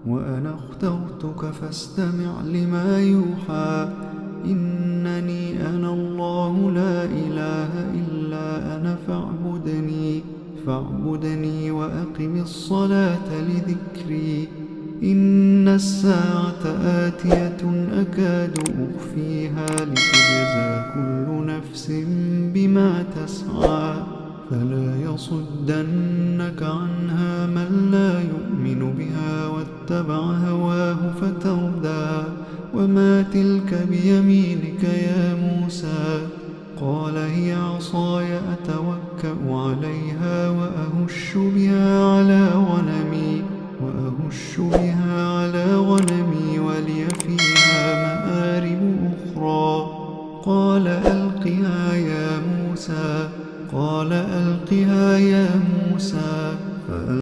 وأنا اخترتك فاستمع لما يوحى. إنني أنا الله لا إله إلا أنا فاعبدني وأقم الصلاة لذكري. إن الساعة آتية أكاد أخفيها لتجزى كل نفس بما تسعى. فلا يصدنك عنها من لا يؤمن بها واتبع هواه فتردى. وما تلك بيمينك يا موسى؟ قال هي عصاي أتوكأ عليها وأهش بها